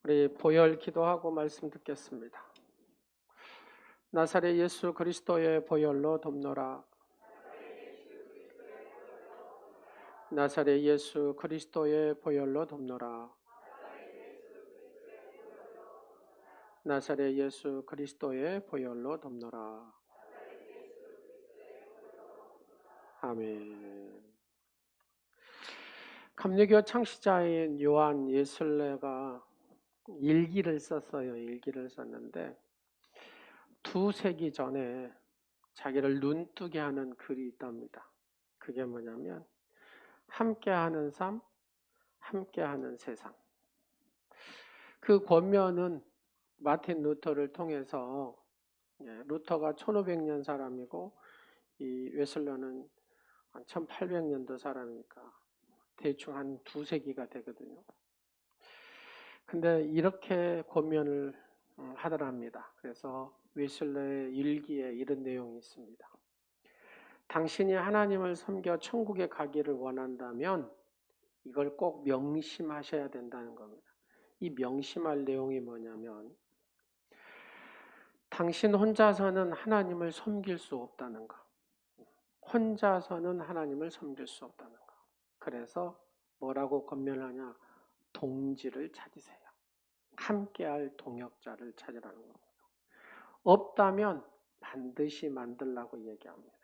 우리 보혈 기도하고 말씀 듣겠습니다. 나사렛 예수 그리스도의 보혈로 돕노라. 나사렛 예수 그리스도의 보혈로 돕노라. 나사렛 예수 그리스도의 보혈로 돕노라. 아멘. 감리교 창시자인 요한 예술례가 일기를 썼어요. 일기를 썼는데 두세기 전에 자기를 눈뜨게 하는 글이 있답니다. 그게 뭐냐면 함께하는 삶, 함께하는 세상. 그 권면은 마틴 루터를 통해서, 루터가 1500년 사람이고 이 웨슬러는 한 1800년도 사람이니까 대충 한 두세기가 되거든요. 근데 이렇게 권면을 하더랍니다. 그래서 웨슬러의 일기에 이런 내용이 있습니다. 당신이 하나님을 섬겨 천국에 가기를 원한다면 이걸 꼭 명심하셔야 된다는 겁니다. 이 명심할 내용이 뭐냐면 당신 혼자서는 하나님을 섬길 수 없다는 거. 혼자서는 하나님을 섬길 수 없다는 거. 그래서 뭐라고 권면하냐? 동지를 찾으세요. 함께할 동역자를 찾으라는 겁니다. 없다면 반드시 만들라고 얘기합니다.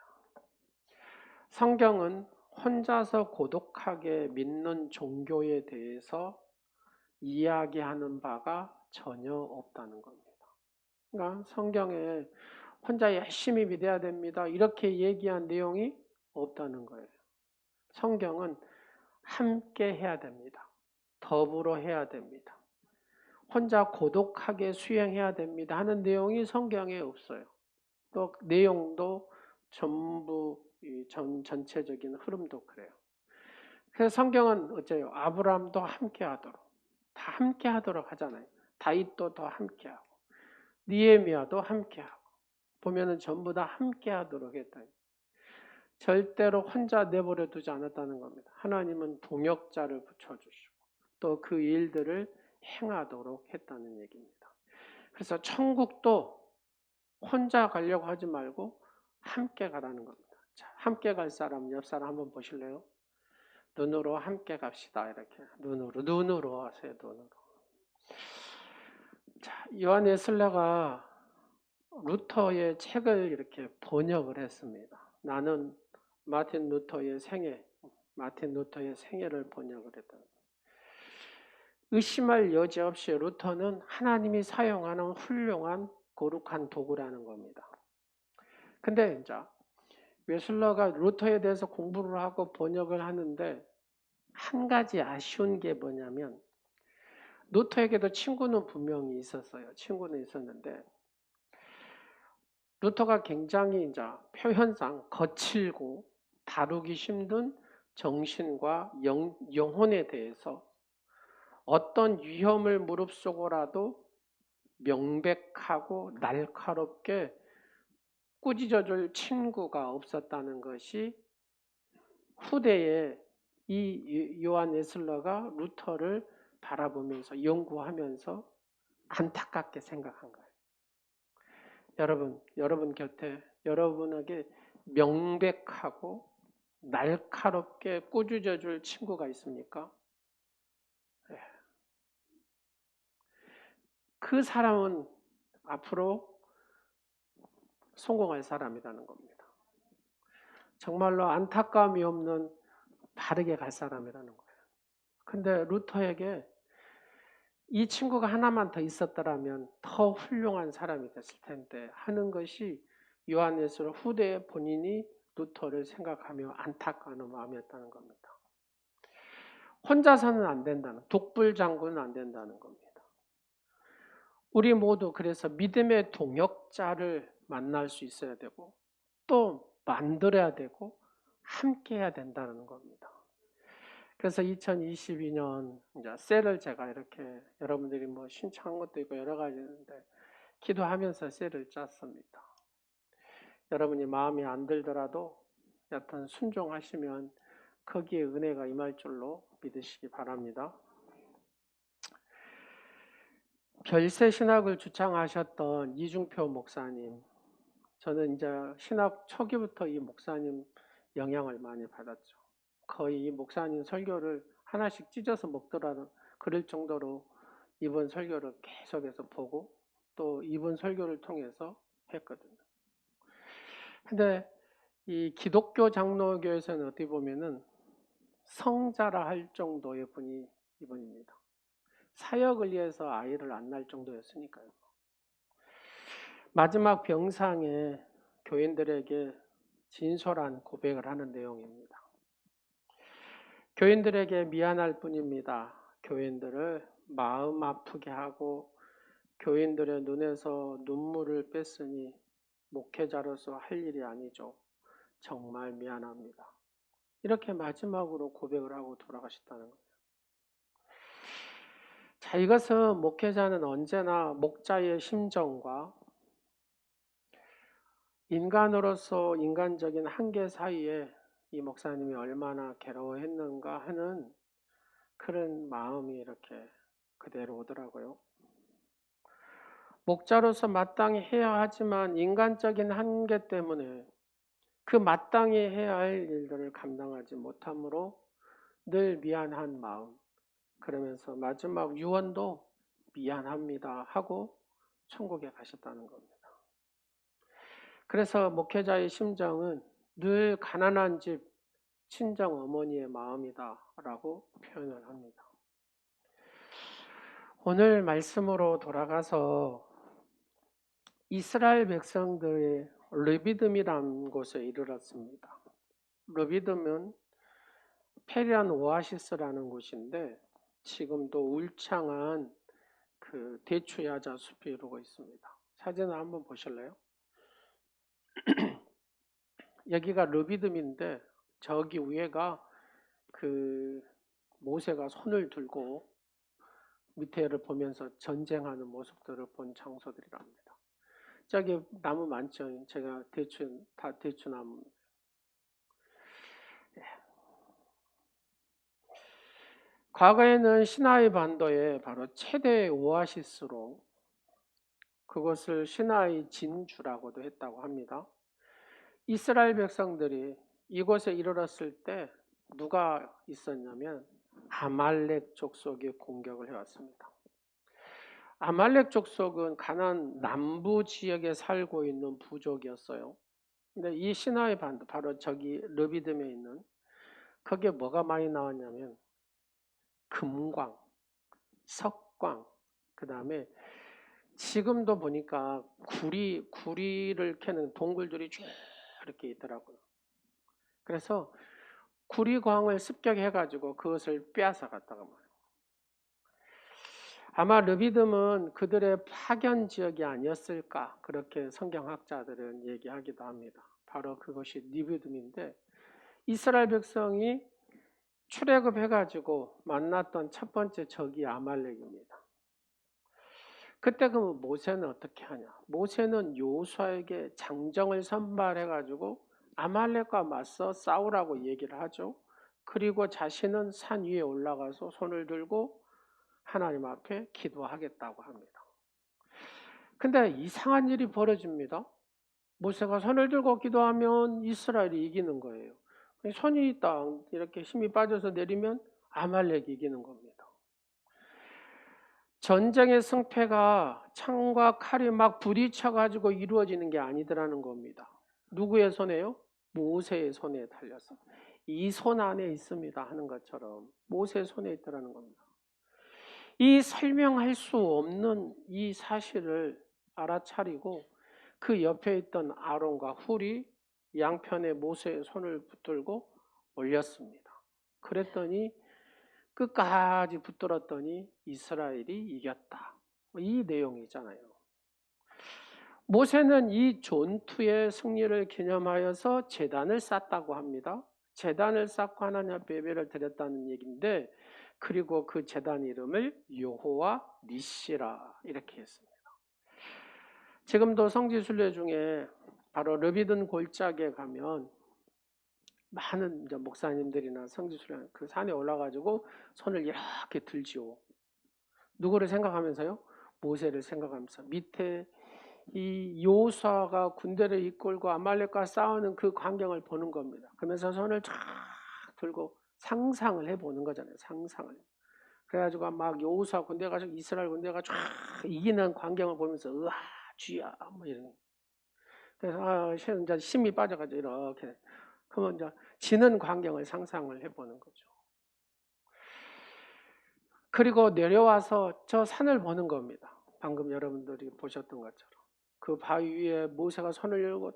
성경은 혼자서 고독하게 믿는 종교에 대해서 이야기하는 바가 전혀 없다는 겁니다. 그러니까 성경에 혼자 열심히 믿어야 됩니다. 이렇게 얘기한 내용이 없다는 거예요. 성경은 함께 해야 됩니다. 더불어 해야 됩니다. 혼자 고독하게 수행해야 됩니다 하는 내용이 성경에 없어요. 또 내용도 전부 전체적인 흐름도 그래요. 그래서 성경은 어째요? 아브라함도 함께 하도록, 다 함께 하도록 하잖아요. 다윗도 더 함께 하고, 느헤미야도 함께 하고, 보면은 전부 다 함께 하도록 했다. 절대로 혼자 내버려 두지 않았다는 겁니다. 하나님은 동역자를 붙여주시고 또 그 일들을 행하도록 했다는 얘기입니다. 그래서 천국도 혼자 가려고 하지 말고 함께 가라는 겁니다. 자, 함께 갈 사람, 옆 사람 한번 보실래요? 눈으로 함께 갑시다. 이렇게 눈으로 하세요. 눈으로. 자, 요한 웨슬레가 루터의 책을 이렇게 번역을 했습니다. 나는 마틴 루터의 생애를 번역을 했다. 의심할 여지 없이 루터는 하나님이 사용하는 훌륭한 거룩한 도구라는 겁니다. 근데 이제 웨슬러가 루터에 대해서 공부를 하고 번역을 하는데 한 가지 아쉬운 게 뭐냐면 루터에게도 친구는 분명히 있었어요. 친구는 있었는데 루터가 굉장히 이제 표현상 거칠고 다루기 힘든 정신과 영혼에 대해서 어떤 위험을 무릅쓰고라도 명백하고 날카롭게 꾸짖어줄 친구가 없었다는 것이 후대에 이 요한 웨슬러가 루터를 바라보면서 연구하면서 안타깝게 생각한 거예요. 여러분 곁에 여러분에게 명백하고 날카롭게 꾸짖어줄 친구가 있습니까? 그 사람은 앞으로 성공할 사람이라는 겁니다. 정말로 안타까움이 없는 바르게 갈 사람이라는 거예요. 근데 루터에게 이 친구가 하나만 더 있었더라면 더 훌륭한 사람이 됐을 텐데 하는 것이 요한 웨슬러 후대에 본인이 루터를 생각하며 안타까운 마음이었다는 겁니다. 혼자서는 안 된다는, 독불장군은 안 된다는 겁니다. 우리 모두 그래서 믿음의 동역자를 만날 수 있어야 되고 또 만들어야 되고 함께 해야 된다는 겁니다. 그래서 2022년 이제 셀을 제가 이렇게 여러분들이 뭐 신청한 것도 있고 여러 가지 있는데 기도하면서 셀을 짰습니다. 여러분이 마음이 안 들더라도 여튼 순종하시면 거기에 은혜가 임할 줄로 믿으시기 바랍니다. 별세 신학을 주창하셨던 이중표 목사님, 저는 이제 신학 초기부터 이 목사님 영향을 많이 받았죠. 거의 이 목사님 설교를 하나씩 찢어서 먹더라도 그럴 정도로 이번 설교를 계속해서 보고 또 이번 설교를 통해서 했거든요. 근데 이 기독교 장로교에서는 어떻게 보면은 성자라 할 정도의 분이 이분입니다. 사역을 위해서 아이를 안 낳을 정도였으니까요. 마지막 병상에 교인들에게 진솔한 고백을 하는 내용입니다. 교인들에게 미안할 뿐입니다. 교인들을 마음 아프게 하고 교인들의 눈에서 눈물을 뺐으니 목회자로서 할 일이 아니죠. 정말 미안합니다. 이렇게 마지막으로 고백을 하고 돌아가셨다는 거예요. 자, 이것은 목회자는 언제나 목자의 심정과 인간으로서 인간적인 한계 사이에 이 목사님이 얼마나 괴로워했는가 하는 그런 마음이 이렇게 그대로 오더라고요. 목자로서 마땅히 해야 하지만 인간적인 한계 때문에 그 마땅히 해야 할 일들을 감당하지 못함으로 늘 미안한 마음, 그러면서 마지막 유언도 미안합니다 하고 천국에 가셨다는 겁니다. 그래서 목회자의 심정은 늘 가난한 집 친정 어머니의 마음이다 라고 표현을 합니다. 오늘 말씀으로 돌아가서 이스라엘 백성들의 르비딤이라는 곳에 이르렀습니다. 르비딤은 페리안 오아시스라는 곳인데 지금도 울창한 그 대추야자 숲이 이루고 있습니다. 사진을 한번 보실래요? 여기가 르비딤인데 저기 위에가 그 모세가 손을 들고 밑에를 보면서 전쟁하는 모습들을 본 장소들이랍니다. 저기 나무 많죠? 제가 다 대추나무. 과거에는 시나이 반도의 바로 최대 오아시스로 그것을 시나이 진주라고도 했다고 합니다. 이스라엘 백성들이 이곳에 이르렀을 때 누가 있었냐면 아말렉 족속이 공격을 해왔습니다. 아말렉 족속은 가나안 남부 지역에 살고 있는 부족이었어요. 근데 이 시나이 반도 바로 저기 르비딤에 있는 거기에 뭐가 많이 나왔냐면 금광, 석광, 그 다음에 지금도 보니까 구리를 캐는 동굴들이 쭉 이렇게 있더라고요. 그래서 구리광을 습격해가지고 그것을 빼앗아 갔다가 말이에요. 아마 르비딤은 그들의 파견 지역이 아니었을까 그렇게 성경학자들은 얘기하기도 합니다. 바로 그것이 르비딤인데 이스라엘 백성이 출애굽해가지고 만났던 첫 번째 적이 아말렉입니다. 그때 그 모세는 어떻게 하냐? 모세는 여호수아에게 장정을 선발해가지고 아말렉과 맞서 싸우라고 얘기를 하죠. 그리고 자신은 산 위에 올라가서 손을 들고 하나님 앞에 기도하겠다고 합니다. 근데 이상한 일이 벌어집니다. 모세가 손을 들고 기도하면 이스라엘이 이기는 거예요. 손이 딱 이렇게 힘이 빠져서 내리면 아말렉이 이기는 겁니다. 전쟁의 승패가 창과 칼이 막 부딪혀가지고 이루어지는 게 아니더라는 겁니다. 누구의 손에요? 모세의 손에 달려서 이 손 안에 있습니다 하는 것처럼 모세의 손에 있더라는 겁니다. 이 설명할 수 없는 이 사실을 알아차리고 그 옆에 있던 아론과 훌이 양편에 모세의 손을 붙들고 올렸습니다. 그랬더니 끝까지 붙들었더니 이스라엘이 이겼다. 이 내용이잖아요. 모세는 이 전투의 승리를 기념하여서 제단을 쌓았다고 합니다. 제단을 쌓고 하나님 앞에 예배를 드렸다는 얘기인데 그리고 그 제단 이름을 여호와 니시라 이렇게 했습니다. 지금도 성지순례 중에 바로 르비딤 골짜기에 가면 많은 이제 목사님들이나 성지순례 그 산에 올라가지고 손을 이렇게 들지요. 누구를 생각하면서요? 모세를 생각하면서 밑에 이 요수아가 군대를 이끌고 아말렉과 싸우는 그 광경을 보는 겁니다. 그러면서 손을 쫙 들고 상상을 해보는 거잖아요. 상상을. 그래가지고 막 요수아 군대가 이스라엘 군대가 쫙 이기는 광경을 보면서 으아 주야 뭐 이런. 그래서 이제 힘이 빠져가지고 이렇게 그러면 이제 지는 광경을 상상을 해보는 거죠. 그리고 내려와서 저 산을 보는 겁니다. 방금 여러분들이 보셨던 것처럼 그 바위 위에 모세가 손을 열고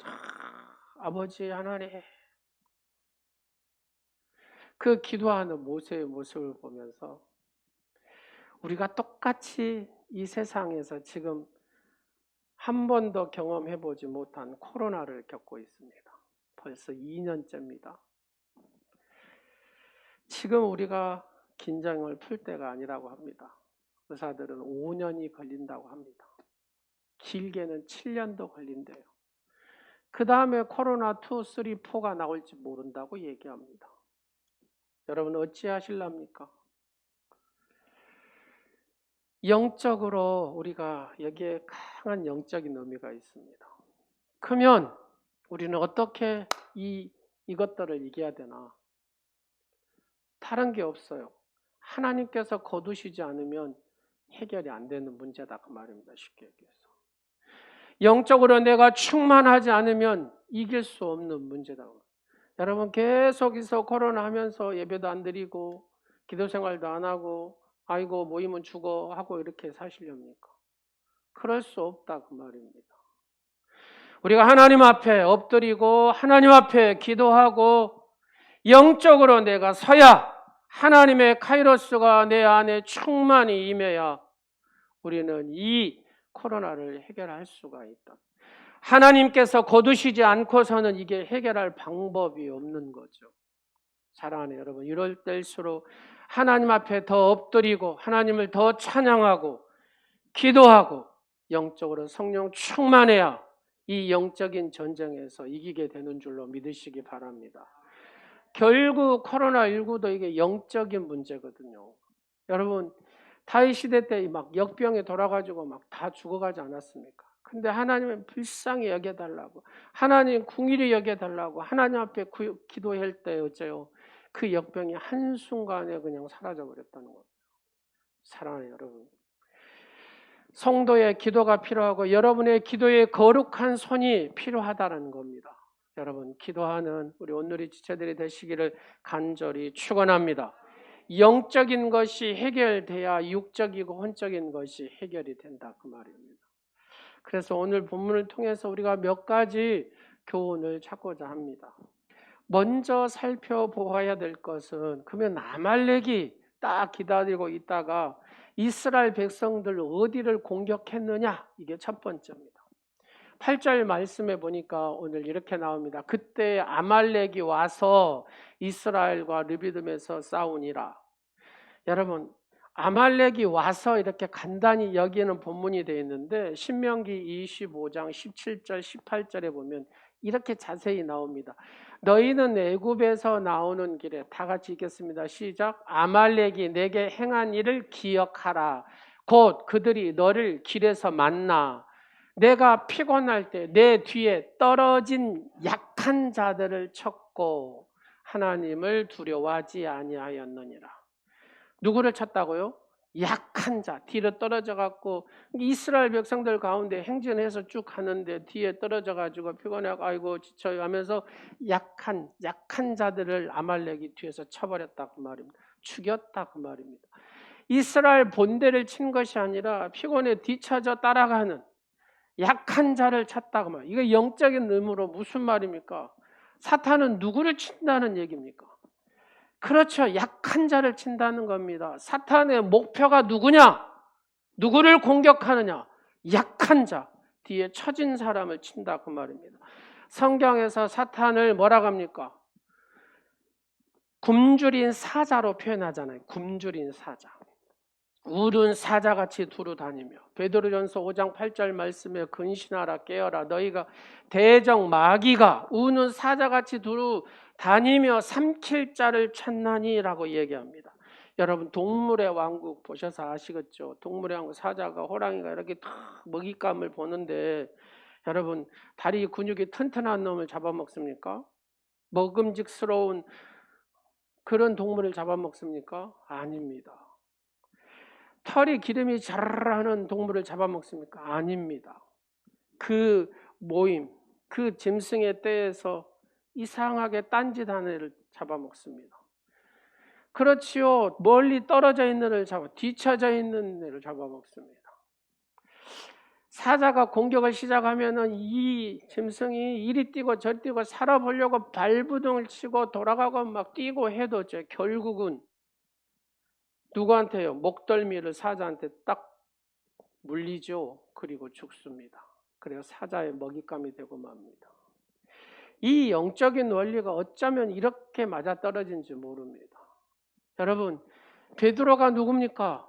아버지 하나님, 그 기도하는 모세의 모습을 보면서 우리가 똑같이 이 세상에서 지금 한 번도 경험해보지 못한 코로나를 겪고 있습니다. 벌써 2년째입니다. 지금 우리가 긴장을 풀 때가 아니라고 합니다. 의사들은 5년이 걸린다고 합니다. 길게는 7년도 걸린대요. 그 다음에 코로나 2, 3, 4가 나올지 모른다고 얘기합니다. 여러분 어찌하실랍니까? 영적으로 우리가 여기에 강한 영적인 의미가 있습니다. 그러면 우리는 어떻게 이것들을 이겨야 되나? 다른 게 없어요. 하나님께서 거두시지 않으면 해결이 안 되는 문제다 그 말입니다. 쉽게 얘기해서. 영적으로 내가 충만하지 않으면 이길 수 없는 문제다. 여러분 계속해서 코로나 하면서 예배도 안 드리고 기도 생활도 안 하고 아이고 모이면 죽어 하고 이렇게 사시렵니까? 그럴 수 없다 그 말입니다. 우리가 하나님 앞에 엎드리고 하나님 앞에 기도하고 영적으로 내가 서야 하나님의 카이로스가 내 안에 충만히 임해야 우리는 이 코로나를 해결할 수가 있다. 하나님께서 거두시지 않고서는 이게 해결할 방법이 없는 거죠. 사랑하는 여러분, 이럴 때일수록 하나님 앞에 더 엎드리고 하나님을 더 찬양하고 기도하고 영적으로 성령 충만해야 이 영적인 전쟁에서 이기게 되는 줄로 믿으시기 바랍니다. 결국 코로나19도 이게 영적인 문제거든요. 여러분 다윗 시대 때 막 역병에 돌아가지고 막 다 죽어가지 않았습니까? 근데 하나님은 불쌍히 여겨달라고, 하나님 궁일이 여겨달라고 하나님 앞에 기도할 때 어째요? 그 역병이 한순간에 그냥 사라져버렸다는 거예요. 사랑하는 여러분, 성도의 기도가 필요하고 여러분의 기도에 거룩한 손이 필요하다는 겁니다. 여러분 기도하는 우리 온누리 지체들이 되시기를 간절히 축원합니다. 영적인 것이 해결돼야 육적이고 혼적인 것이 해결이 된다 그 말입니다. 그래서 오늘 본문을 통해서 우리가 몇 가지 교훈을 찾고자 합니다. 먼저 살펴보아야 될 것은 그러면 아말렉이 딱 기다리고 있다가 이스라엘 백성들 어디를 공격했느냐, 이게 첫 번째입니다. 8절 말씀에 보니까 오늘 이렇게 나옵니다. 그때 아말렉이 와서 이스라엘과 르비딤에서 싸우니라. 여러분 아말렉이 와서 이렇게 간단히 여기는 본문이 되어 있는데 신명기 25장 17절 18절에 보면 이렇게 자세히 나옵니다. 너희는 애굽에서 나오는 길에, 다 같이 읽겠습니다. 시작. 아말렉이 내게 행한 일을 기억하라. 곧 그들이 너를 길에서 만나 내가 피곤할 때 내 뒤에 떨어진 약한 자들을 쳤고 하나님을 두려워하지 아니하였느니라. 누구를 쳤다고요? 약한 자, 뒤로 떨어져 갖고 이스라엘 백성들 가운데 행진해서 쭉 가는데 뒤에 떨어져 가지고 피곤해하고 아이고 지쳐요 하면서 약한 자들을 아말렉이 뒤에서 쳐버렸다 그 말입니다. 죽였다 그 말입니다. 이스라엘 본대를 친 것이 아니라 피곤에 뒤쳐져 따라가는 약한 자를 쳤다고 말. 이거 영적인 의미로 무슨 말입니까? 사탄은 누구를 친다는 얘기입니까? 그렇죠. 약한 자를 친다는 겁니다. 사탄의 목표가 누구냐? 누구를 공격하느냐? 약한 자, 뒤에 처진 사람을 친다 그 말입니다. 성경에서 사탄을 뭐라고 합니까? 굶주린 사자로 표현하잖아요. 굶주린 사자. 울은 사자같이 두루 다니며 베드로전서 5장 8절 말씀에 근신하라 깨어라 너희가 대적 마귀가 우는 사자같이 두루 다니며 삼킬 자를 찾나니라고 얘기합니다. 여러분 동물의 왕국 보셔서 아시겠죠? 동물의 왕국 사자가 호랑이가 이렇게 탁 먹잇감을 보는데 여러분 다리 근육이 튼튼한 놈을 잡아먹습니까? 먹음직스러운 그런 동물을 잡아먹습니까? 아닙니다. 털이 기름이 자라는 동물을 잡아먹습니까? 아닙니다. 그 모임, 그 짐승의 떼에서 이상하게 딴짓하는 애를 잡아먹습니다. 그렇지요. 멀리 떨어져 있는 애를 뒤쳐져 있는 애를 잡아먹습니다. 사자가 공격을 시작하면은 이 짐승이 이리 뛰고 저리 뛰고 살아보려고 발부둥을 치고 돌아가고 막 뛰고 해도 결국은 누구한테요? 목덜미를 사자한테 딱 물리죠. 그리고 죽습니다. 그래서 사자의 먹잇감이 되고 맙니다. 이 영적인 원리가 어쩌면 이렇게 맞아떨어진지 모릅니다. 여러분, 베드로가 누굽니까?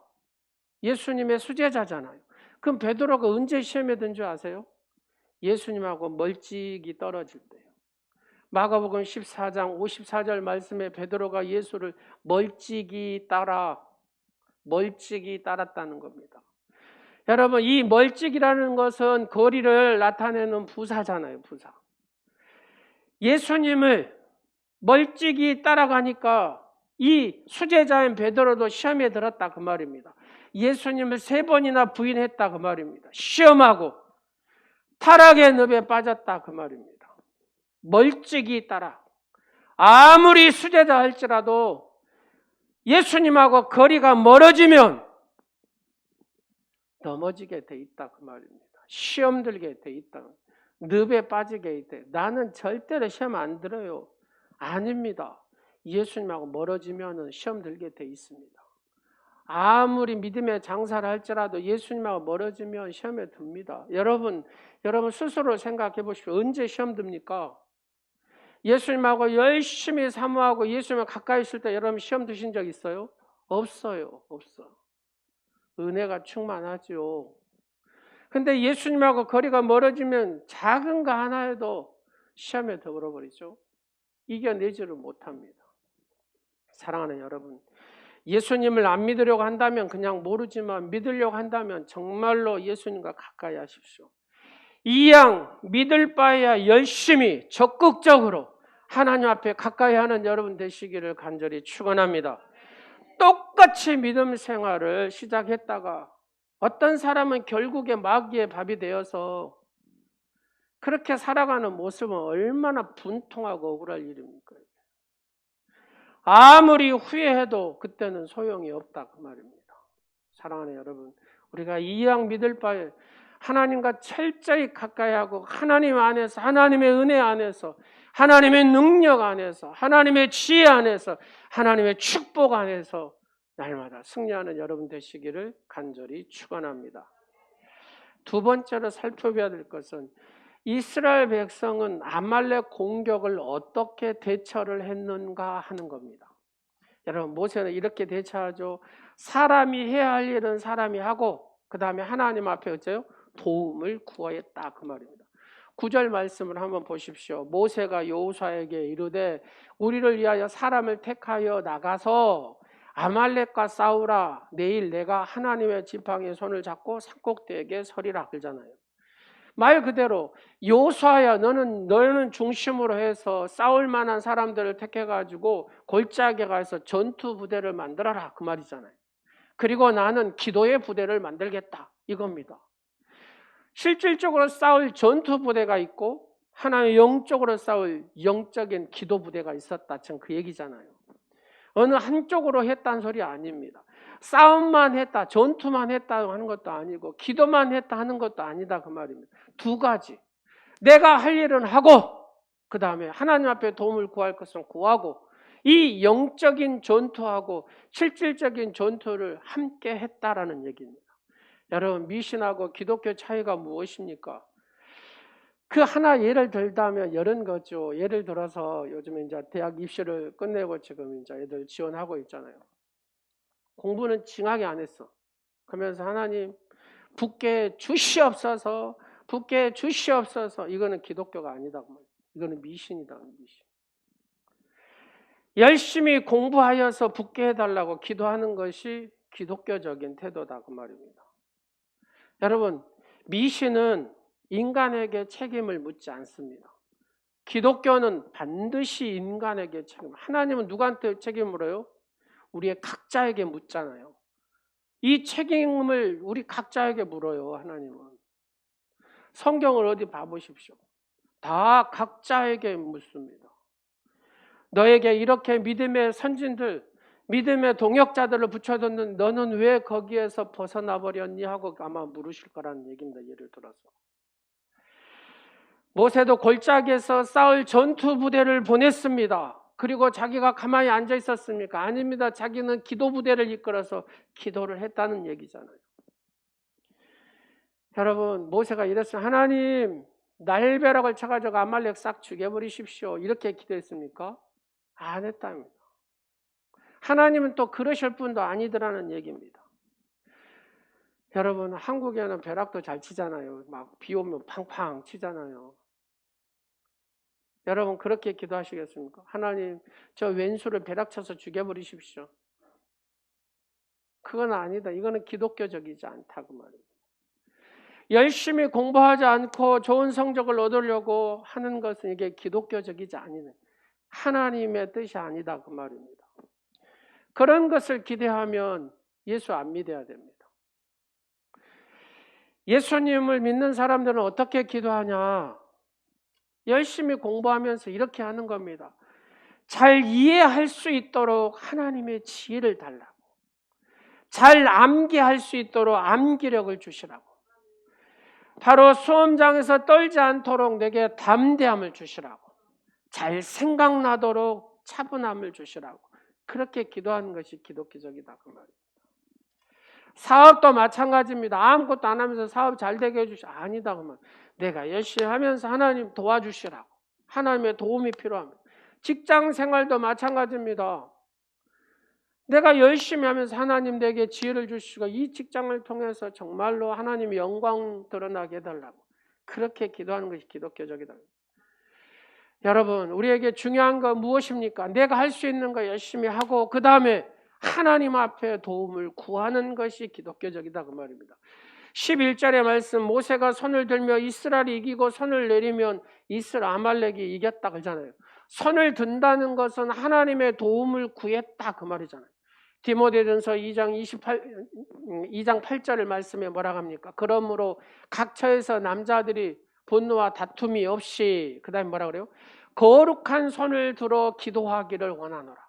예수님의 수제자잖아요. 그럼 베드로가 언제 시험에 든 줄 아세요? 예수님하고 멀찍이 떨어질 때요. 마가복음 14장 54절 말씀에 베드로가 예수를 멀찍이 따랐다는 겁니다. 여러분, 이 멀찍이라는 것은 거리를 나타내는 부사잖아요. 부사. 예수님을 멀찍이 따라가니까 이 수제자인 베드로도 시험에 들었다 그 말입니다. 예수님을 3번이나 부인했다 그 말입니다. 시험하고 타락의 늪에 빠졌다 그 말입니다. 멀찍이 따라. 아무리 수제자 할지라도 예수님하고 거리가 멀어지면 넘어지게 돼 있다 그 말입니다. 시험 들게 돼 있다. 늪에 빠지게 돼. 나는 절대로 시험 안 들어요. 아닙니다. 예수님하고 멀어지면 시험 들게 돼 있습니다. 아무리 믿음의 장사를 할지라도 예수님하고 멀어지면 시험에 듭니다. 여러분 스스로 생각해 보십시오. 언제 시험 듭니까? 예수님하고 열심히 사모하고 예수님과 가까이 있을 때 여러분 시험 드신 적 있어요? 없어요. 없어. 은혜가 충만하죠. 근데 예수님하고 거리가 멀어지면 작은 거 하나에도 시험에 들어버리죠. 이겨내지를 못합니다. 사랑하는 여러분, 예수님을 안 믿으려고 한다면 그냥 모르지만 믿으려고 한다면 정말로 예수님과 가까이 하십시오. 이양 믿을 바에야 열심히 적극적으로 하나님 앞에 가까이 하는 여러분 되시기를 간절히 축원합니다. 똑같이 믿음 생활을 시작했다가 어떤 사람은 결국에 마귀의 밥이 되어서 그렇게 살아가는 모습은 얼마나 분통하고 억울할 일입니까? 아무리 후회해도 그때는 소용이 없다 그 말입니다. 사랑하는 여러분, 우리가 이왕 믿을 바에 하나님과 철저히 가까이 하고 하나님 안에서 하나님의 은혜 안에서 하나님의 능력 안에서 하나님의 지혜 안에서 하나님의 축복 안에서 날마다 승리하는 여러분 되시기를 간절히 축원합니다. 두 번째로 살펴봐야 될 것은 이스라엘 백성은 아말렉 공격을 어떻게 대처를 했는가 하는 겁니다. 여러분 모세는 이렇게 대처하죠. 사람이 해야 할 일은 사람이 하고 그 다음에 하나님 앞에 어째요? 도움을 구하였다 그 말입니다. 9절 말씀을 한번 보십시오. 모세가 여호수아에게 이르되 우리를 위하여 사람을 택하여 나가서 아말렉과 싸우라. 내일 내가 하나님의 지팡이에 손을 잡고 산꼭대기에 서리라 그러잖아요. 말 그대로 여호수아야 너는 중심으로 해서 싸울 만한 사람들을 택해가지고 골짜기에 가서 전투 부대를 만들어라 그 말이잖아요. 그리고 나는 기도의 부대를 만들겠다 이겁니다. 실질적으로 싸울 전투 부대가 있고 하나의 영적으로 싸울 영적인 기도 부대가 있었다. 전 그 얘기잖아요. 어느 한쪽으로 했다는 소리 아닙니다. 싸움만 했다, 전투만 했다 하는 것도 아니고 기도만 했다 하는 것도 아니다 그 말입니다. 두 가지. 내가 할 일은 하고 그 다음에 하나님 앞에 도움을 구할 것은 구하고 이 영적인 전투하고 실질적인 전투를 함께 했다라는 얘기입니다. 여러분 미신하고 기독교 차이가 무엇입니까? 그 하나 예를 들자면 이런 거죠. 예를 들어서 요즘에 이제 대학 입시를 끝내고 지금 이제 애들 지원하고 있잖아요. 공부는 징하게 안 했어. 그러면서 하나님 붙게 주시옵소서, 붙게 주시옵소서. 이거는 기독교가 아니다. 이거는 미신이다. 미신. 열심히 공부하여서 붙게 해달라고 기도하는 것이 기독교적인 태도다 그 말입니다. 여러분, 미신은 인간에게 책임을 묻지 않습니다. 기독교는 반드시 인간에게 책임. 하나님은 누구한테 책임을 물어요? 우리의 각자에게 묻잖아요. 이 책임을 우리 각자에게 물어요. 하나님은. 성경을 어디 봐보십시오. 다 각자에게 묻습니다. 너에게 이렇게 믿음의 선진들, 믿음의 동역자들을 붙여뒀는데 너는 왜 거기에서 벗어나 버렸니 하고 아마 물으실 거라는 얘기입니다. 예를 들어서 모세도 골짜기에서 싸울 전투 부대를 보냈습니다. 그리고 자기가 가만히 앉아 있었습니까? 아닙니다. 자기는 기도 부대를 이끌어서 기도를 했다는 얘기잖아요. 여러분, 모세가 이랬어요. 하나님, 날벼락을 쳐가지고 아말렉 싹 죽여버리십시오. 이렇게 기도했습니까? 안 했답니다. 하나님은 또 그러실 분도 아니더라는 얘기입니다. 여러분, 한국에는 벼락도 잘 치잖아요. 막 비 오면 팡팡 치잖아요. 여러분, 그렇게 기도하시겠습니까? 하나님, 저 왼수를 벼락 쳐서 죽여버리십시오. 그건 아니다. 이거는 기독교적이지 않다고 말입니다. 열심히 공부하지 않고 좋은 성적을 얻으려고 하는 것은 이게 기독교적이지 아니네. 하나님의 뜻이 아니다 그 말입니다. 그런 것을 기대하면 예수 안 믿어야 됩니다. 예수님을 믿는 사람들은 어떻게 기도하냐? 열심히 공부하면서 이렇게 하는 겁니다. 잘 이해할 수 있도록 하나님의 지혜를 달라고. 잘 암기할 수 있도록 암기력을 주시라고. 바로 수험장에서 떨지 않도록 내게 담대함을 주시라고. 잘 생각나도록 차분함을 주시라고. 그렇게 기도하는 것이 기독교적이다 그 말입니다. 사업도 마찬가지입니다. 아무것도 안 하면서 사업 잘 되게 해주시 아니다 그러면 내가 열심히 하면서 하나님 도와주시라고. 하나님의 도움이 필요합니다. 직장 생활도 마찬가지입니다. 내가 열심히 하면서 하나님 내게 지혜를 주시고 이 직장을 통해서 정말로 하나님의 영광 드러나게 해달라고. 그렇게 기도하는 것이 기독교적이다. 여러분, 우리에게 중요한 건 무엇입니까? 내가 할 수 있는 거 열심히 하고 그 다음에 하나님 앞에 도움을 구하는 것이 기독교적이다 그 말입니다. 11절의 말씀, 모세가 손을 들며 이스라엘이 이기고 손을 내리면 이스라엘 아말렉이 이겼다 그러잖아요. 손을 든다는 것은 하나님의 도움을 구했다 그 말이잖아요. 디모데전서 2장 8절의 말씀에 뭐라고 합니까? 그러므로 각처에서 남자들이 분노와 다툼이 없이 그 다음에 뭐라 그래요? 거룩한 손을 들어 기도하기를 원하노라.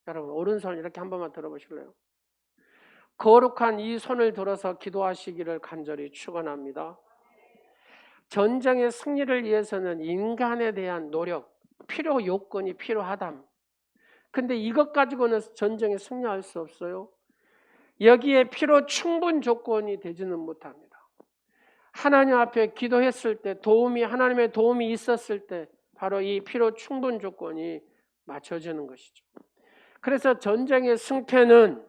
여러분, 오른손 이렇게 한 번만 들어보실래요? 거룩한 이 손을 들어서 기도하시기를 간절히 축원합니다. 전쟁의 승리를 위해서는 인간에 대한 노력, 필요 요건이 필요하다. 근데 이것 가지고는 전쟁에 승리할 수 없어요. 여기에 필요 충분 조건이 되지는 못합니다. 하나님 앞에 기도했을 때 하나님의 도움이 있었을 때 바로 이 필요 충분 조건이 맞춰지는 것이죠. 그래서 전쟁의 승패는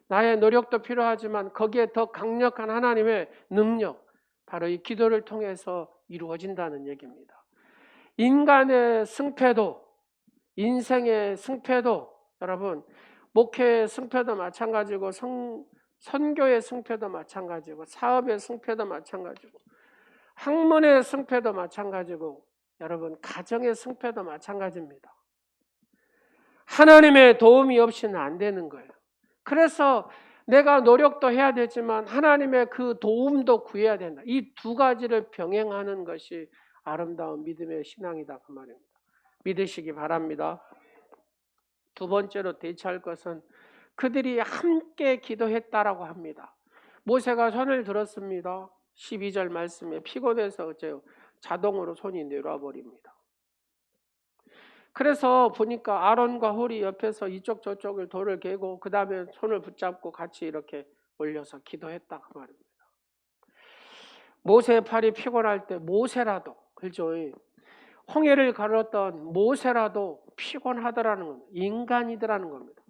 나의 노력도 필요하지만 거기에 더 강력한 하나님의 능력, 바로 이 기도를 통해서 이루어진다는 얘기입니다. 인간의 승패도, 인생의 승패도, 여러분, 목회의 승패도 마찬가지고 선교의 승패도 마찬가지고 사업의 승패도 마찬가지고 학문의 승패도 마찬가지고 여러분 가정의 승패도 마찬가지입니다. 하나님의 도움이 없이는 안 되는 거예요. 그래서 내가 노력도 해야 되지만 하나님의 그 도움도 구해야 된다. 이 두 가지를 병행하는 것이 아름다운 믿음의 신앙이다 그 말입니다. 믿으시기 바랍니다. 두 번째로 대처할 것은 그들이 함께 기도했다라고 합니다. 모세가 손을 들었습니다. 12절 말씀에 피곤해서 자동으로 손이 내려와 버립니다. 그래서 보니까 아론과 홀이 옆에서 이쪽 저쪽을 돌을 개고 그 다음에 손을 붙잡고 같이 이렇게 올려서 기도했다 그 말입니다. 모세의 팔이 피곤할 때 모세라도, 그렇죠? 홍해를 가르었던 모세라도 피곤하더라는 겁니다. 인간이더라는 겁니다.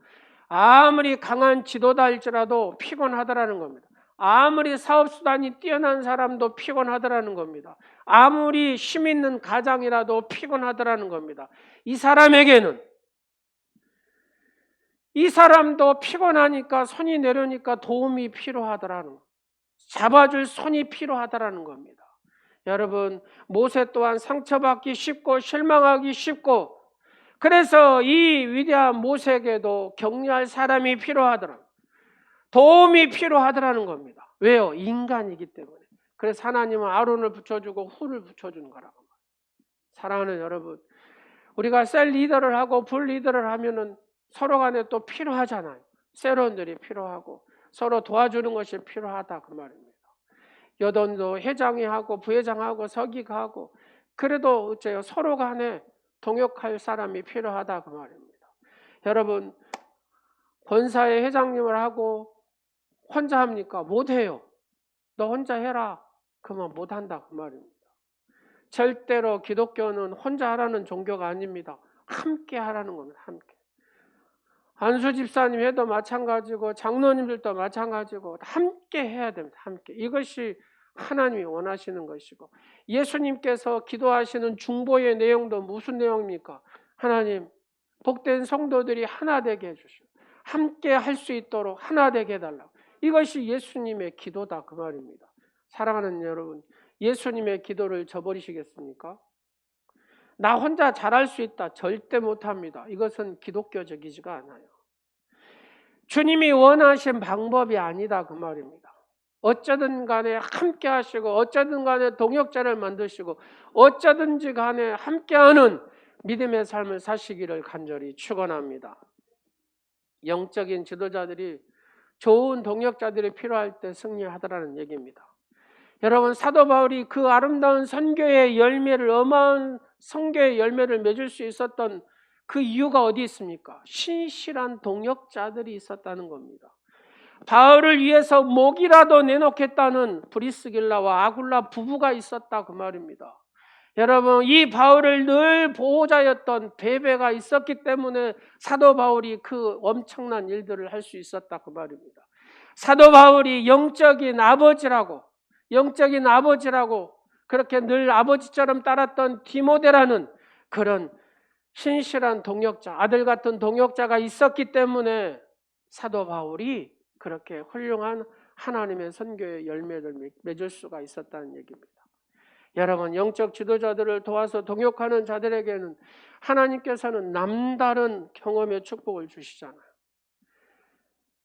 아무리 강한 지도자일지라도 피곤하더라는 겁니다. 아무리 사업수단이 뛰어난 사람도 피곤하더라는 겁니다. 아무리 힘 있는 가장이라도 피곤하더라는 겁니다. 이 사람에게는 이 사람도 피곤하니까 손이 내려오니까 도움이 필요하더라는 거. 잡아줄 손이 필요하더라는 겁니다. 여러분, 모세 또한 상처받기 쉽고 실망하기 쉽고, 그래서 이 위대한 모세에게도 격려할 사람이 필요하더라. 도움이 필요하더라는 겁니다. 왜요? 인간이기 때문에. 그래서 하나님은 아론을 붙여주고 훌을 붙여주는 거라고. 사랑하는 여러분, 우리가 셀 리더를 하고 불 리더를 하면은 서로 간에 또 필요하잖아요. 셀원들이 필요하고 서로 도와주는 것이 필요하다 그 말입니다. 여돈도 회장이 하고 부회장하고 서기가 하고, 그래도 어째요? 서로 간에 동역할 사람이 필요하다 그 말입니다. 여러분, 본사의 회장님을 하고 혼자 합니까? 못해요. 너 혼자 해라. 그러면 못한다 그 말입니다. 절대로 기독교는 혼자 하라는 종교가 아닙니다. 함께 하라는 겁니다. 함께. 안수 집사님 해도 마찬가지고 장로님들도 마찬가지고 함께 해야 됩니다. 함께. 이것이 하나님이 원하시는 것이고, 예수님께서 기도하시는 중보의 내용도 무슨 내용입니까? 하나님, 복된 성도들이 하나 되게 해주시고 함께 할 수 있도록 하나 되게 해달라고. 이것이 예수님의 기도다 그 말입니다. 사랑하는 여러분, 예수님의 기도를 저버리시겠습니까? 나 혼자 잘할 수 있다. 절대 못합니다. 이것은 기독교적이지가 않아요. 주님이 원하신 방법이 아니다 그 말입니다. 어쩌든 간에 함께 하시고 어쩌든 간에 동역자를 만드시고 어쩌든지 간에 함께하는 믿음의 삶을 사시기를 간절히 축원합니다. 영적인 지도자들이 좋은 동역자들이 필요할 때 승리하더라는 얘기입니다. 여러분, 사도 바울이 그 아름다운 선교의 열매를, 어마어마한 선교의 열매를 맺을 수 있었던 그 이유가 어디 있습니까? 신실한 동역자들이 있었다는 겁니다. 바울을 위해서 목이라도 내놓겠다는 브리스길라와 아굴라 부부가 있었다 그 말입니다. 여러분, 이 바울을 늘 보호자였던 베베가 있었기 때문에 사도 바울이 그 엄청난 일들을 할 수 있었다 그 말입니다. 사도 바울이 영적인 아버지라고 그렇게 늘 아버지처럼 따랐던 디모데라는 그런 신실한 동역자, 아들 같은 동역자가 있었기 때문에 사도 바울이 그렇게 훌륭한 하나님의 선교의 열매를 맺을 수가 있었다는 얘기입니다. 여러분, 영적 지도자들을 도와서 동역하는 자들에게는 하나님께서는 남다른 경험의 축복을 주시잖아요.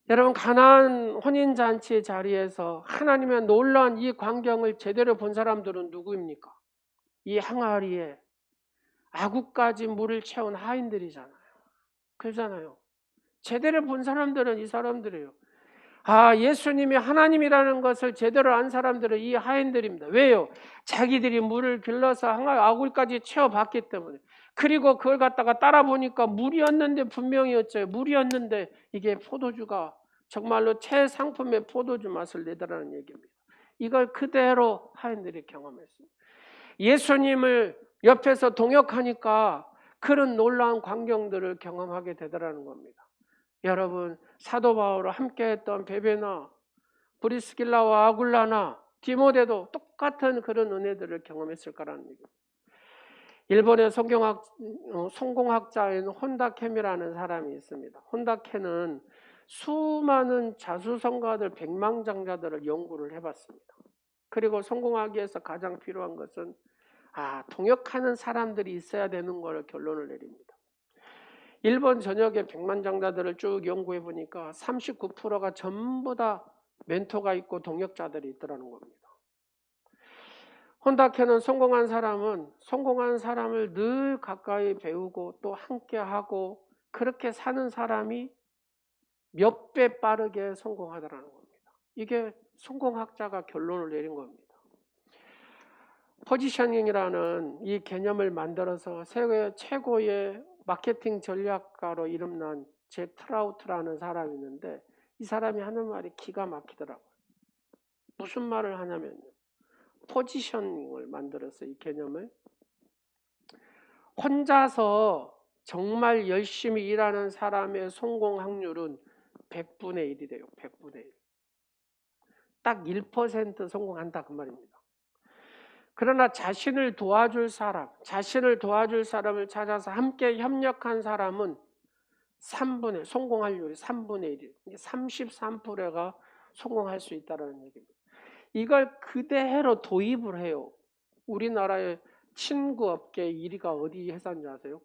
여러분, 가나안 혼인잔치 자리에서 하나님의 놀라운 이 광경을 제대로 본 사람들은 누구입니까? 이 항아리에 아구까지 물을 채운 하인들이잖아요. 그러잖아요. 제대로 본 사람들은 이 사람들이에요. 예수님이 하나님이라는 것을 제대로 안 사람들은 이 하인들입니다. 왜요? 자기들이 물을 길러서 아굴까지 채워봤기 때문에. 그리고 그걸 갖다가 따라 보니까 물이었는데, 분명히였죠. 물이었는데 이게 포도주가 정말로 최상품의 포도주 맛을 내더라는 얘기입니다. 이걸 그대로 하인들이 경험했습니다. 예수님을 옆에서 동역하니까 그런 놀라운 광경들을 경험하게 되더라는 겁니다. 여러분, 사도 바울과 함께했던 베베나 브리스길라와 아굴라나 디모데도 똑같은 그런 은혜들을 경험했을 거라는 얘기입니다. 일본의 성공학자인 혼다케미라는 사람이 있습니다. 혼다케는 수많은 자수성가들, 백망장자들을 연구를 해봤습니다. 그리고 성공하기 위해서 가장 필요한 것은 동역하는 사람들이 있어야 되는 걸 결론을 내립니다. 일본 전역의 백만장자들을 쭉 연구해 보니까 39%가 전부 다 멘토가 있고 동역자들이 있더라는 겁니다. 혼다케는 성공한 사람을 늘 가까이 배우고 또 함께하고 그렇게 사는 사람이 몇 배 빠르게 성공하더라는 겁니다. 이게 성공학자가 결론을 내린 겁니다. 포지셔닝이라는 이 개념을 만들어서 세계 최고의 마케팅 전략가로 이름난 잭 트라우트라는 사람이 있는데, 이 사람이 하는 말이 기가 막히더라고요. 무슨 말을 하냐면요, 포지셔닝을 만들어서 이 개념을 혼자서 정말 열심히 일하는 사람의 성공 확률은 100분의 1이래요. 100분의 1. 딱 1% 성공한다 그 말입니다. 그러나 자신을 도와줄 사람을 찾아서 함께 협력한 사람은 성공할률이 3분의 1. 33%가 성공할 수 있다는 얘기입니다. 이걸 그대로 도입을 해요. 우리나라의 친구 업계 1위가 어디 회사인지 아세요?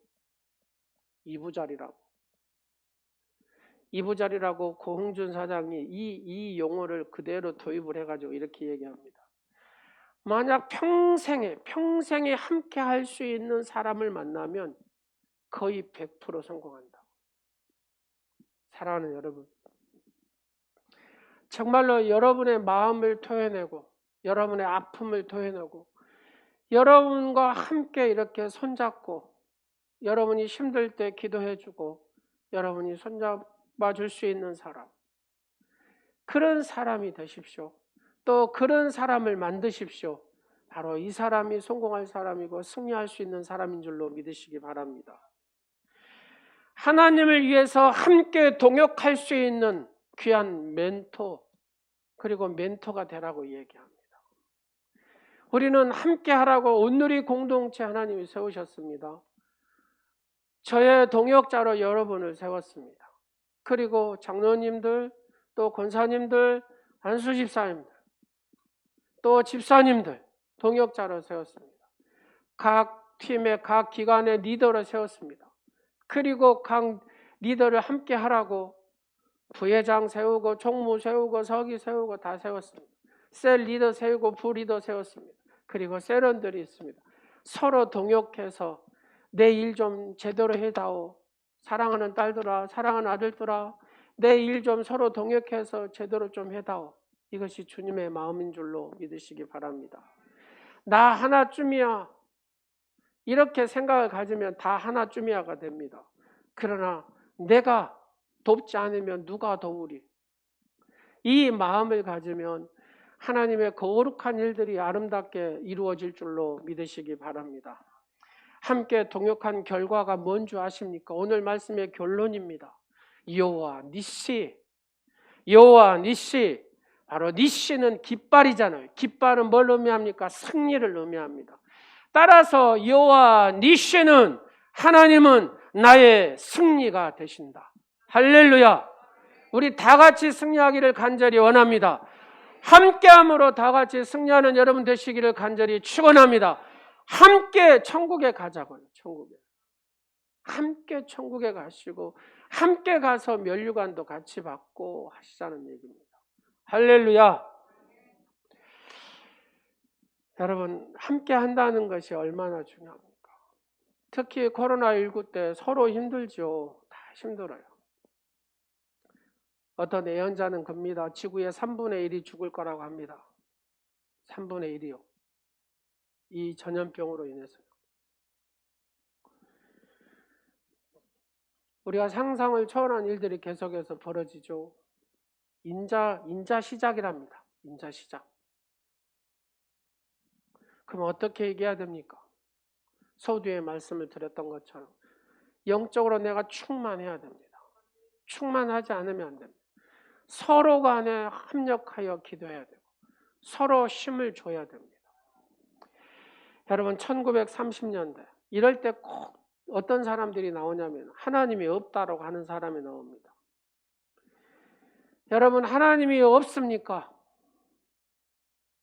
이부자리라고 고흥준 사장이 이 용어를 그대로 도입을 해가지고 이렇게 얘기합니다. 만약 평생에 함께 할 수 있는 사람을 만나면 거의 100% 성공한다. 사랑하는 여러분, 정말로 여러분의 마음을 토해내고 여러분의 아픔을 토해내고 여러분과 함께 이렇게 손잡고 여러분이 힘들 때 기도해주고 여러분이 손잡아 줄 수 있는 사람, 그런 사람이 되십시오. 또 그런 사람을 만드십시오. 바로 이 사람이 성공할 사람이고 승리할 수 있는 사람인 줄로 믿으시기 바랍니다. 하나님을 위해서 함께 동역할 수 있는 귀한 멘토, 그리고 멘토가 되라고 얘기합니다. 우리는 함께 하라고 온누리 공동체 하나님이 세우셨습니다. 저의 동역자로 여러분을 세웠습니다. 그리고 장로님들, 또 권사님들, 안수집사님들, 또 집사님들 동역자로 세웠습니다. 각 팀의 각 기관의 리더로 세웠습니다. 그리고 각 리더를 함께 하라고 부회장 세우고 총무 세우고 서기 세우고 다 세웠습니다. 셀 리더 세우고 부 리더 세웠습니다. 그리고 셀원들이 있습니다. 서로 동역해서 내 일 좀 제대로 해다오. 사랑하는 딸들아, 사랑하는 아들들아, 내 일 좀 서로 동역해서 제대로 좀 해다오. 이것이 주님의 마음인 줄로 믿으시기 바랍니다. 나 하나쯤이야. 이렇게 생각을 가지면 다 하나쯤이야가 됩니다. 그러나 내가 돕지 않으면 누가 도우리? 이 마음을 가지면 하나님의 거룩한 일들이 아름답게 이루어질 줄로 믿으시기 바랍니다. 함께 동역한 결과가 뭔 줄 아십니까? 오늘 말씀의 결론입니다. 여호와 니시. 바로 니시는 깃발이잖아요. 깃발은 뭘 의미합니까? 승리를 의미합니다. 따라서 여호와 니시는, 하나님은 나의 승리가 되신다. 할렐루야. 우리 다 같이 승리하기를 간절히 원합니다. 함께함으로 다 같이 승리하는 여러분 되시기를 간절히 축원합니다. 함께 천국에 가자고요. 함께 천국에 가시고 함께 가서 면류관도 같이 받고 하시자는 얘기입니다. 할렐루야. 여러분, 함께 한다는 것이 얼마나 중요합니까? 특히 코로나19 때 서로 힘들죠. 다 힘들어요. 어떤 예언자는 겁니다. 지구의 3분의 1이 죽을 거라고 합니다. 3분의 1이요. 이 전염병으로 인해서요. 우리가 상상을 초월한 일들이 계속해서 벌어지죠. 인자 시작이랍니다. 인자 시작. 그럼 어떻게 얘기해야 됩니까? 서두에 말씀을 드렸던 것처럼 영적으로 내가 충만해야 됩니다. 충만하지 않으면 안 됩니다. 서로 간에 합력하여 기도해야 되고 서로 힘을 줘야 됩니다. 여러분, 1930년대 이럴 때 꼭 어떤 사람들이 나오냐면 하나님이 없다라고 하는 사람이 나옵니다. 여러분, 하나님이 없습니까?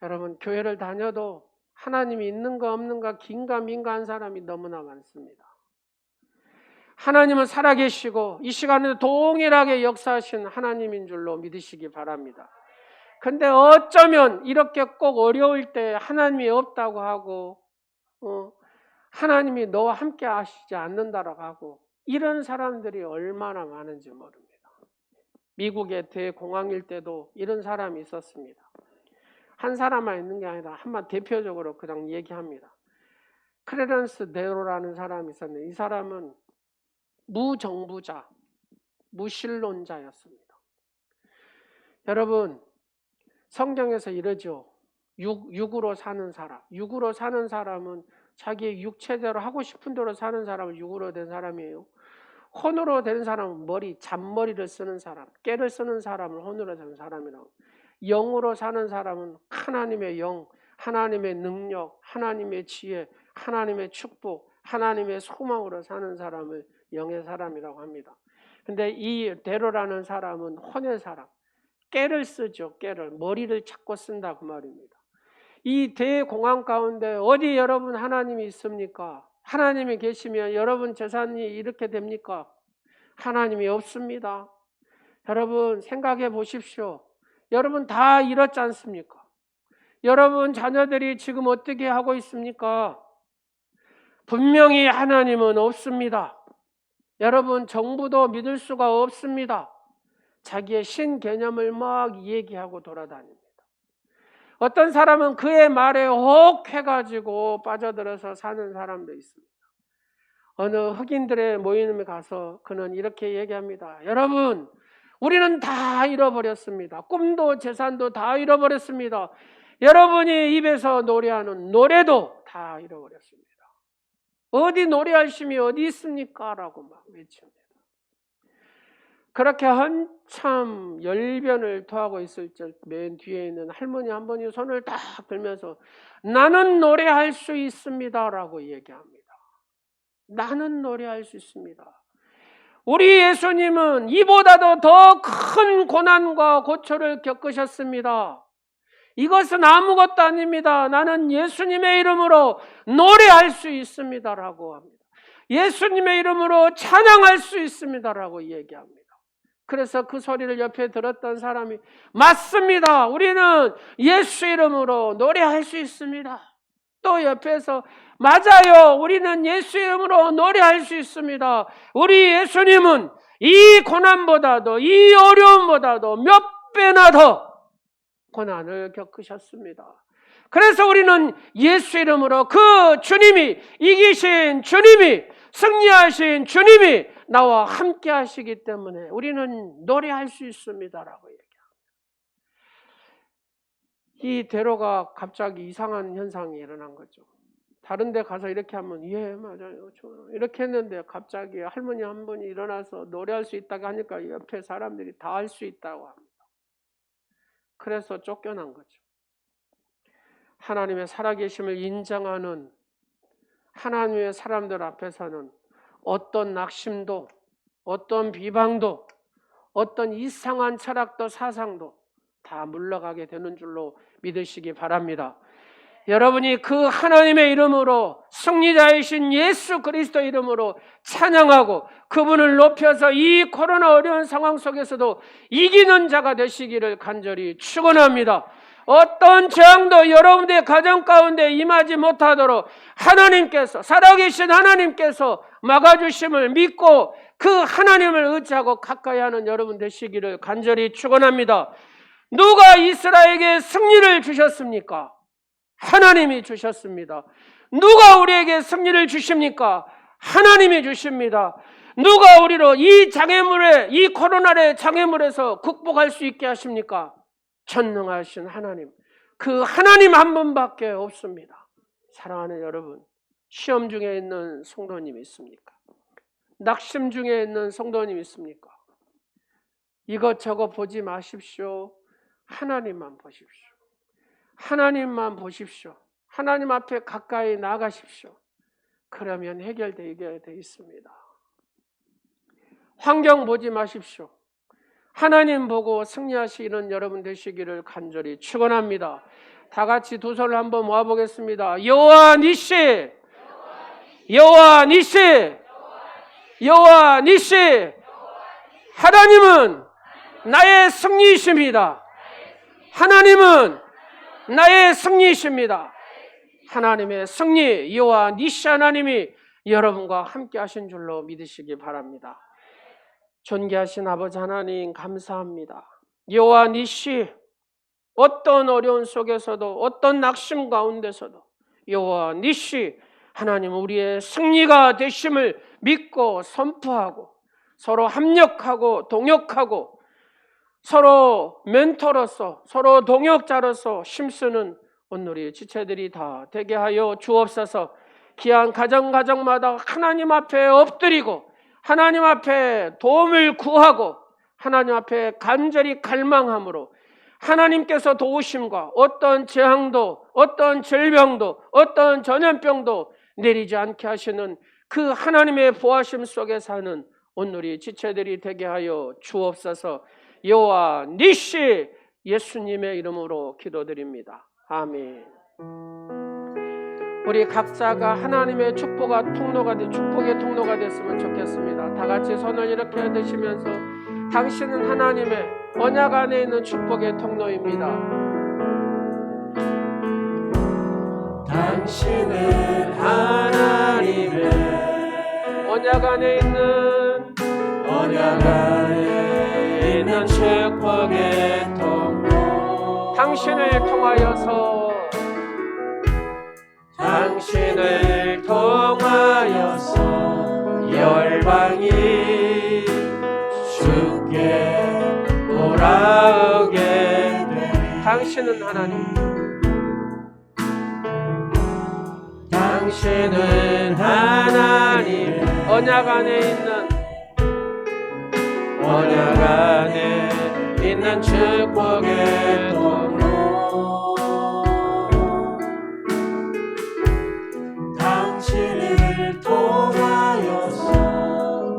여러분, 교회를 다녀도 하나님이 있는가 없는가 긴가민가 한 사람이 너무나 많습니다. 하나님은 살아계시고 이 시간에도 동일하게 역사하신 하나님인 줄로 믿으시기 바랍니다. 근데 어쩌면 이렇게 꼭 어려울 때 하나님이 없다고 하고 하나님이 너와 함께 하시지 않는다라고 하고 이런 사람들이 얼마나 많은지 모릅니다. 미국의 대공황일 때도 이런 사람이 있었습니다. 한 사람만 있는 게 아니라 한번 대표적으로 그냥 얘기합니다. 크레런스 네로라는 사람이 있었는데 이 사람은 무정부자, 무신론자였습니다. 여러분, 성경에서 이러죠. 육으로 사는 사람은 자기 육체대로 하고 싶은 대로 사는 사람은 육으로 된 사람이에요. 혼으로 된 사람은 잔머리를 쓰는 사람, 깨를 쓰는 사람을 혼으로 된 사람이라고. 영으로 사는 사람은 하나님의 영, 하나님의 능력, 하나님의 지혜, 하나님의 축복, 하나님의 소망으로 사는 사람을 영의 사람이라고 합니다. 근데 이 데로라는 사람은 혼의 사람, 깨를 쓰죠. 깨를, 머리를 찾고 쓴다 그 말입니다. 이 대공황 가운데 어디 여러분 하나님이 있습니까? 하나님이 계시면 여러분 재산이 이렇게 됩니까? 하나님이 없습니다. 여러분 생각해 보십시오. 여러분 다 잃었지 않습니까? 여러분 자녀들이 지금 어떻게 하고 있습니까? 분명히 하나님은 없습니다. 여러분 정부도 믿을 수가 없습니다. 자기의 신 개념을 막 얘기하고 돌아다닙니다. 어떤 사람은 그의 말에 혹해가지고 빠져들어서 사는 사람도 있습니다. 어느 흑인들의 모임에 가서 그는 이렇게 얘기합니다. 여러분, 우리는 다 잃어버렸습니다. 꿈도 재산도 다 잃어버렸습니다. 여러분이 입에서 노래하는 노래도 다 잃어버렸습니다. 어디 노래할 힘이 어디 있습니까? 라고 막 외칩니다. 그렇게 한참 열변을 토하고 있을 때 맨 뒤에 있는 할머니 한 분이 손을 딱 들면서 나는 노래할 수 있습니다 라고 얘기합니다. 나는 노래할 수 있습니다. 우리 예수님은 이보다도 더 큰 고난과 고초를 겪으셨습니다. 이것은 아무것도 아닙니다. 나는 예수님의 이름으로 노래할 수 있습니다 라고 합니다. 예수님의 이름으로 찬양할 수 있습니다 라고 얘기합니다. 그래서 그 소리를 옆에 들었던 사람이 맞습니다. 우리는 예수 이름으로 노래할 수 있습니다. 또 옆에서 맞아요. 우리는 예수 이름으로 노래할 수 있습니다. 우리 예수님은 이 고난보다도 이 어려움보다도 몇 배나 더 고난을 겪으셨습니다. 그래서 우리는 예수 이름으로 그 주님이 이기신 주님이 승리하신 주님이 나와 함께 하시기 때문에 우리는 노래할 수 있습니다라고 얘기합니다. 이 데로가 갑자기 이상한 현상이 일어난 거죠. 다른 데 가서 이렇게 하면 예 맞아요 이렇게 했는데 갑자기 할머니 한 분이 일어나서 노래할 수 있다고 하니까 옆에 사람들이 다 할 수 있다고 합니다. 그래서 쫓겨난 거죠. 하나님의 살아계심을 인정하는 하나님의 사람들 앞에서는 어떤 낙심도 어떤 비방도 어떤 이상한 철학도 사상도 다 물러가게 되는 줄로 믿으시기 바랍니다. 여러분이 그 하나님의 이름으로 승리자이신 예수 그리스도 이름으로 찬양하고 그분을 높여서 이 코로나 어려운 상황 속에서도 이기는 자가 되시기를 간절히 축원합니다. 어떤 재앙도 여러분의 가정 가운데 임하지 못하도록 하나님께서 살아계신 하나님께서 막아주심을 믿고 그 하나님을 의지하고 가까이 하는 여러분 되시기를 간절히 축원합니다. 누가 이스라엘에게 승리를 주셨습니까? 하나님이 주셨습니다. 누가 우리에게 승리를 주십니까? 하나님이 주십니다. 누가 우리로 이 장애물에 이 코로나의 장애물에서 극복할 수 있게 하십니까? 전능하신 하나님. 그 하나님 한 분밖에 없습니다. 사랑하는 여러분, 시험 중에 있는 성도님 있습니까? 낙심 중에 있는 성도님 있습니까? 이것저것 보지 마십시오. 하나님만 보십시오. 하나님만 보십시오. 하나님 앞에 가까이 나가십시오. 그러면 해결되게 돼 있습니다. 환경 보지 마십시오. 하나님 보고 승리하시는 여러분 되시기를 간절히 축원합니다. 다 같이 두 손을 한번 모아보겠습니다. 여호와 니시, 여호와 니시, 여호와 니시. 하나님은 나의 승리이십니다. 하나님은 나의 승리이십니다. 하나님의 승리, 여호와 니시 하나님이 여러분과 함께 하신 줄로 믿으시기 바랍니다. 존귀하신 아버지 하나님 감사합니다. 여호와 니시, 어떤 어려운 속에서도 어떤 낙심 가운데서도 여호와 니시 하나님 우리의 승리가 되심을 믿고 선포하고 서로 합력하고 동역하고 서로 멘토로서 서로 동역자로서 힘쓰는 오늘의 지체들이 다 되게 하여 주옵소서. 귀한 가정마다 하나님 앞에 엎드리고 하나님 앞에 도움을 구하고 하나님 앞에 간절히 갈망함으로 하나님께서 도우심과 어떤 재앙도 어떤 질병도 어떤 전염병도 내리지 않게 하시는 그 하나님의 보호하심 속에 사는 오늘이 지체들이 되게 하여 주옵소서. 여호와 니시 예수님의 이름으로 기도드립니다. 아멘. 우리 각자가 하나님의 축복의 통로가 됐으면 좋겠습니다. 다 같이 손을 이렇게 드시면서 당신은 하나님의 언약 안에 있는 축복의 통로입니다. 당신은 하나님의 언약 안에 있는 축복의 통로. 당신을 통하여서 열방이 주께 돌아오게 되리. 당신은 하나님 언약 안에 있는 축복의 통로. 당신을 통하여서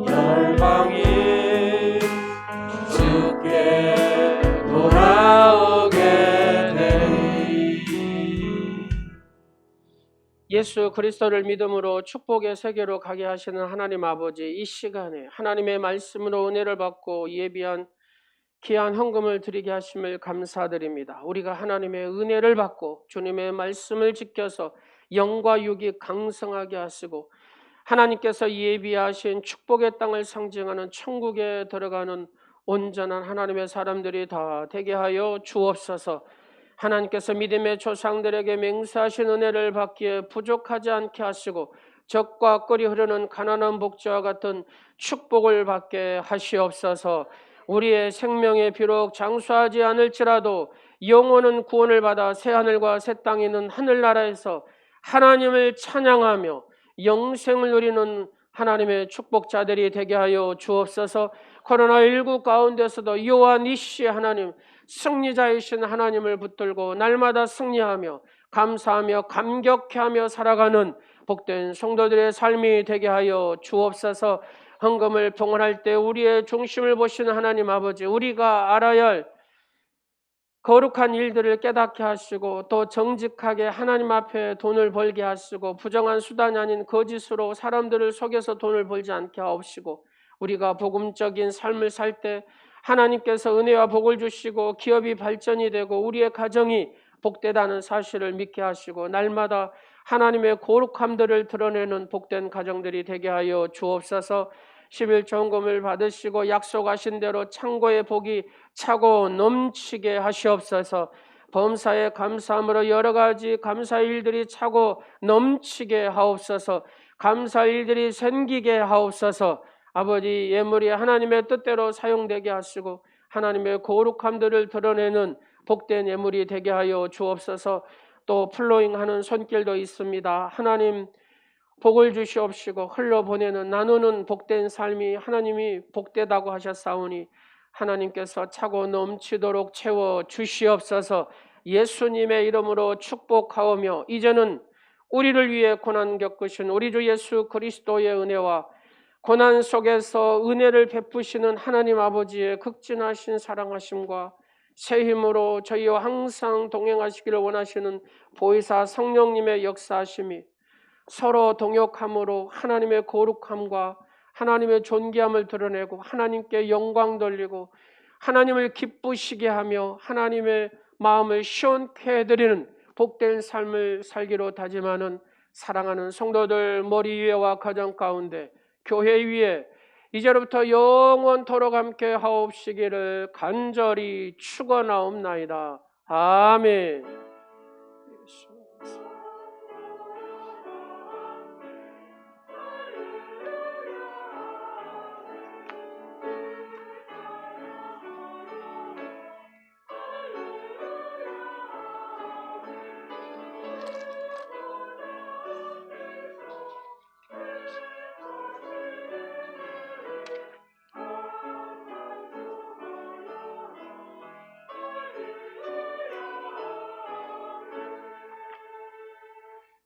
열방이 주께 돌아오게 되리. 예수 그리스도를 믿음으로 축복의 세계로 가게 하시는 하나님 아버지, 이 시간에 하나님의 말씀으로 은혜를 받고 예비한 귀한 헌금을 드리게 하심을 감사드립니다. 우리가 하나님의 은혜를 받고 주님의 말씀을 지켜서 영과 육이 강성하게 하시고 하나님께서 예비하신 축복의 땅을 상징하는 천국에 들어가는 온전한 하나님의 사람들이 다 되게 하여 주옵소서. 하나님께서 믿음의 조상들에게 맹세하신 은혜를 받기에 부족하지 않게 하시고 적과 꿀이 흐르는 가난한 복지와 같은 축복을 받게 하시옵소서. 우리의 생명에 비록 장수하지 않을지라도 영혼은 구원을 받아 새하늘과 새 땅에 있는 하늘나라에서 하나님을 찬양하며 영생을 누리는 하나님의 축복자들이 되게 하여 주옵소서. 코로나19 가운데서도 여호와 니시 하나님, 승리자이신 하나님을 붙들고 날마다 승리하며 감사하며 감격해하며 살아가는 복된 성도들의 삶이 되게 하여 주옵소서. 헌금을 봉헌할 때 우리의 중심을 보시는 하나님 아버지, 우리가 알아야 할 거룩한 일들을 깨닫게 하시고 또 정직하게 하나님 앞에 돈을 벌게 하시고 부정한 수단이 아닌 거짓으로 사람들을 속여서 돈을 벌지 않게 하옵시고, 우리가 복음적인 삶을 살 때 하나님께서 은혜와 복을 주시고 기업이 발전이 되고 우리의 가정이 복되다는 사실을 믿게 하시고 날마다 하나님의 거룩함들을 드러내는 복된 가정들이 되게 하여 주옵소서. 11조 헌금을 받으시고 약속하신 대로 창고의 복이 차고 넘치게 하시옵소서. 범사에 감사함으로 여러 가지 감사 일들이 차고 넘치게 하옵소서. 감사 일들이 생기게 하옵소서. 아버지, 예물이 하나님의 뜻대로 사용되게 하시고 하나님의 거룩함들을 드러내는 복된 예물이 되게 하여 주옵소서. 또 플로잉하는 손길도 있습니다. 하나님 복을 주시옵시고 흘러보내는 나누는 복된 삶이 하나님이 복되다고 하셨사오니 하나님께서 차고 넘치도록 채워 주시옵소서. 예수님의 이름으로 축복하오며 이제는 우리를 위해 고난 겪으신 우리 주 예수 그리스도의 은혜와 고난 속에서 은혜를 베푸시는 하나님 아버지의 극진하신 사랑하심과 새 힘으로 저희와 항상 동행하시기를 원하시는 보혜사 성령님의 역사하심이 서로 동역함으로 하나님의 거룩함과 하나님의 존귀함을 드러내고 하나님께 영광 돌리고 하나님을 기쁘시게 하며 하나님의 마음을 시원케 해드리는 복된 삶을 살기로 다짐하는 사랑하는 성도들 머리 위에와 가정 가운데 교회 위에 이제로부터 영원토록 함께 하옵시기를 간절히 축원하옵나이다. 아멘.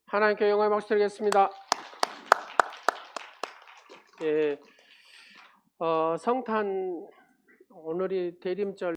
하나님께 영광의 박수 드리겠습니다. 예, 성탄 오늘이 대림절